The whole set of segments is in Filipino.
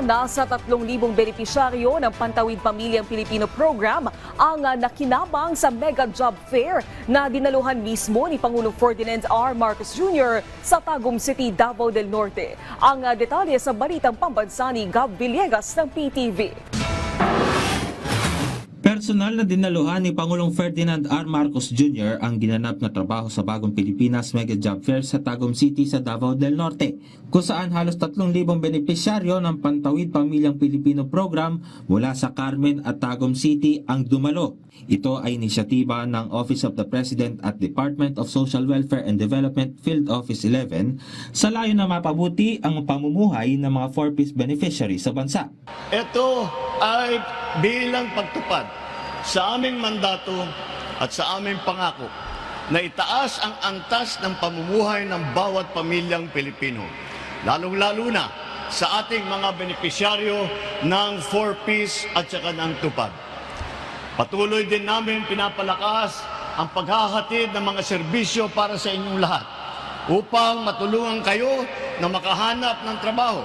nasa 3,000 benepisyaryo ng Pantawid Pamilyang Pilipino Program ang nakinabang sa Mega Job Fair na dinaluhan mismo ni Pangulong Ferdinand R. Marcos Jr. sa Tagum City, Davao del Norte. Ang detalye sa balitang pambansa ni Gab Villegas ng PTV. Personal na dinaluhan ni Pangulong Ferdinand R. Marcos Jr. ang ginanap na trabaho sa Bagong Pilipinas Mega Job Fair sa Tagum City sa Davao del Norte, kung saan halos 3,000 benepisyaryo ng Pantawid Pamilyang Pilipino Program mula sa Carmen at Tagum City ang dumalo. Ito ay inisyatiba ng Office of the President at Department of Social Welfare and Development Field Office 11 sa layo na mapabuti ang pamumuhay ng mga 4-piece beneficiaries sa bansa. Ito ay bilang pagtupad sa aming mandato at sa aming pangako na itaas ang antas ng pamumuhay ng bawat pamilyang Pilipino, lalong-lalo na sa ating mga benepisyaryo ng 4-piece at saka ng tupad. Patuloy din namin pinapalakas ang paghahatid ng mga serbisyo para sa inyong lahat upang matulungan kayo na makahanap ng trabaho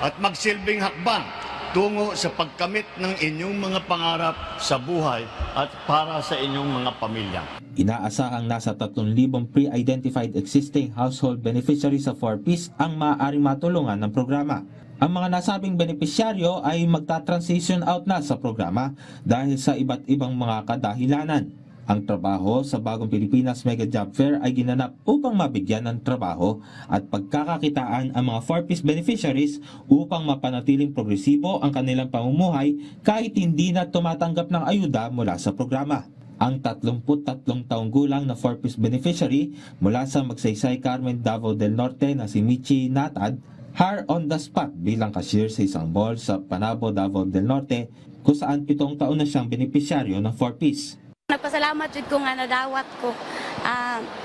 at magsilbing hakbang tungo sa pagkamit ng inyong mga pangarap sa buhay at para sa inyong mga pamilya. Inaasahang nasa 3,000 pre-identified existing household beneficiaries sa 4-piece ang maaaring matulungan ng programa. Ang mga nasabing benepisyaryo ay magta-transition out na sa programa dahil sa iba't ibang mga kadahilanan. Ang trabaho sa Bagong Pilipinas Mega Job Fair ay ginanap upang mabigyan ng trabaho at pagkakakitaan ang mga 4-piece beneficiaries upang mapanatiling progresibo ang kanilang pamumuhay kahit hindi na tumatanggap ng ayuda mula sa programa. Ang 33 taong gulang na 4-piece beneficiary mula sa Magsaysay, Carmen, Davao del Norte na si Michi Natad, hire on the spot bilang cashier sa isang mall sa Panabo, Davao del Norte, kung saan 7 taon na siyang benepisyaryo ng 4-piece. Nagpasalamat jud ko nga nadawat ko.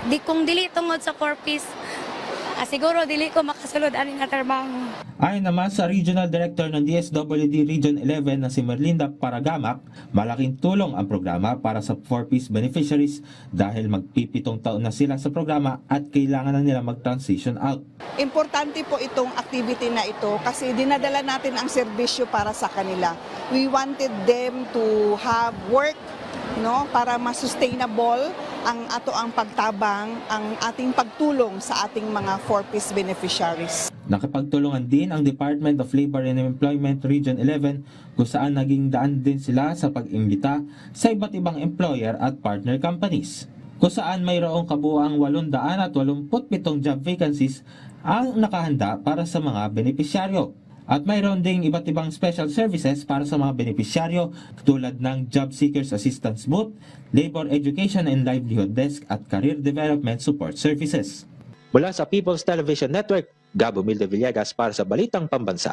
Di kong dili tungod sa 4-piece. Siguro dili ko makasulod ani nga trabaho. Ayon naman sa Regional Director ng DSWD Region 11 na si Merlinda Paragamak, malaking tulong ang programa para sa 4-piece beneficiaries dahil magpipitong taon na sila sa programa at kailangan na nila mag-transition out. Importante po itong activity na ito kasi dinadala natin ang serbisyo para sa kanila. We wanted them to have work, no, para mas-sustainable ang pagtabang, ang ating pagtulong sa ating mga 4-piece beneficiaries. Nakipagtulungan din ang Department of Labor and Employment Region 11 kung saan naging daan din sila sa pag-imbita sa iba't ibang employer at partner companies, kung saan mayroong kabuuang 887 job vacancies ang nakahanda para sa mga benepisyaryo. At mayroon ding iba't ibang special services para sa mga benepisyaryo tulad ng Job Seekers Assistance Booth, Labor Education and Livelihood Desk at Career Development Support Services. Mula sa People's Television Network, Gabo Milde Villegas para sa Balitang Pambansa.